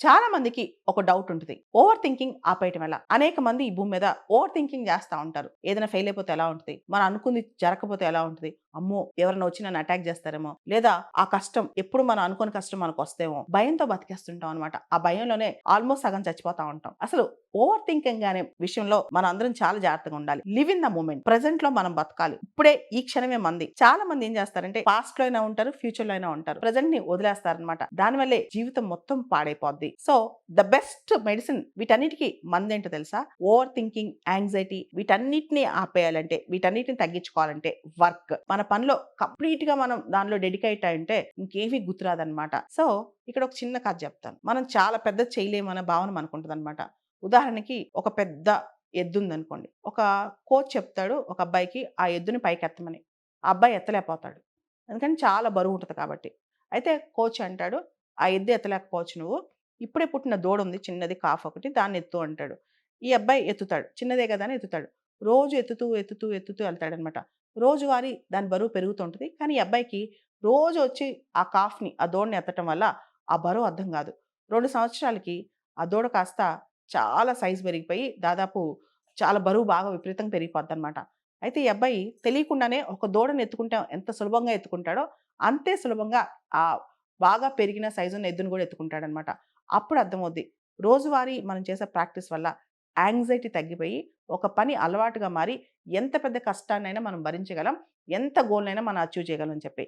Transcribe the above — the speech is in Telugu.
చాలా మందికి ఒక డౌట్ ఉంటది. ఓవర్ థింకింగ్ ఆపేయటం ఎలా? అనేక మంది ఈ భూమి మీద ఓవర్ థింకింగ్ చేస్తా ఉంటారు. ఏదైనా ఫెయిల్ అయిపోతే ఎలా ఉంటది? మనం అనుకుంది జరగకపోతే ఎలా ఉంటది? అమ్మో! ఎవరైనా వచ్చి నన్ను అటాక్ చేస్తారేమో! లేదా ఆ కష్టం ఎప్పుడు మనం అనుకోని కష్టం మనకొస్తేమో! భయంతో బతికేస్తుంటాం అనమాట. ఆ భయంలోనే ఆల్మోస్ట్ సగం చచ్చిపోతా ఉంటాం. అసలు ఓవర్ థింకింగ్ అనే విషయంలో మనందరం చాలా జాగ్రత్తగా ఉండాలి. Live in the moment. ప్రెజెంట్‌లో మనం బతకాలి. ఇప్పుడే ఈ క్షణమే మంది. చాలా మంది ఏం చేస్తారంటే పాస్ట్‌లో అయినా ఉంటారు, ఫ్యూచర్‌లో అయినా ఉంటారు. ప్రెజెంట్‌ని వదిలేస్తారనమాట. దానివల్లే జీవితం మొత్తం పాడైపోద్ది. సో, ద బెస్ట్ మెడిసిన్ వీటన్నిటికి మందేంటో తెలుసా? ఓవర్ థింకింగ్, యాంగ్జైటీ వీటన్నిటిని ఆపేయాలంటే, వీటన్నిటిని తగ్గించుకోవాలంటే వర్క్. మన పనిలో కంప్లీట్‌గా మనం దానిలో డెడికేట్ అయ్యుంటే ఇంకేమీ గుర్తురాదనమాట. సో, ఇక్కడ ఒక చిన్న కథ చెప్తాను. మనం చాలా పెద్దది చేయలేమన్న భావన మనకుంటదనమాట. ఉదాహరణకి ఒక పెద్ద ఎద్దుందనుకోండి. ఒక కోచ్ చెప్తాడు ఒక అబ్బాయికి ఆ ఎద్దుని పైకెత్తమని. ఆ అబ్బాయి ఎత్తలేకపోతాడు. ఎందుకంటే చాలా బరువుంటది కాబట్టి. అయితే కోచ్ అంటాడు, "ఆ ఎద్దు ఎత్తలేకపోవచ్చు నువ్వు. ఇప్పుడే పుట్టిన దూడుంది చిన్నది కాఫ్ ఒకటి దాన్ని ఎత్తు" అంటాడు. ఈ అబ్బాయి ఎత్తుతాడు. చిన్నదే కదా అని ఎత్తుతాడు. రోజు ఎత్తుతూ ఎళ్తాడనమాట. రోజువారీ దాని బరువు పెరుగుతూ ఉంటది. కానీ ఈ అబ్బాయికి రోజు వచ్చి ఆ కాఫ్‌ని, ఆ దూడని ఎత్తటం వల్ల ఆ బరువు అర్థం కాదు. 2 సంవత్సరాలకి ఆ దూడ కాస్త చాలా సైజ్ పెరిగిపోయి దాదాపు చాలా బరువు బాగా విపరీతంగా పెరిగిపోద్దనమాట. అయితే ఈ అబ్బాయి తెలియకుండానే ఒక దూడని ఎత్తుకుంటే ఎంత సులభంగా ఎత్తుకుంటాడో, అంతే సులభంగా బాగా పెరిగిన సైజున్న ఎద్దును గూడా ఎత్తుకుంటాడనమాట. అప్పుడు అర్థమవుద్ది. రోజువారీ మనం చేసే ప్రాక్టీస్ వల్ల యాంగ్జైటీ తగ్గిపోయి, ఒక పని అలవాటుగా మారి, ఎంత పెద్ద కష్టాన్నైనా మనం భరించగలం. ఎంత గోల్‌నైనా మనం అచీవ్ చేయగలం అని చెప్పి.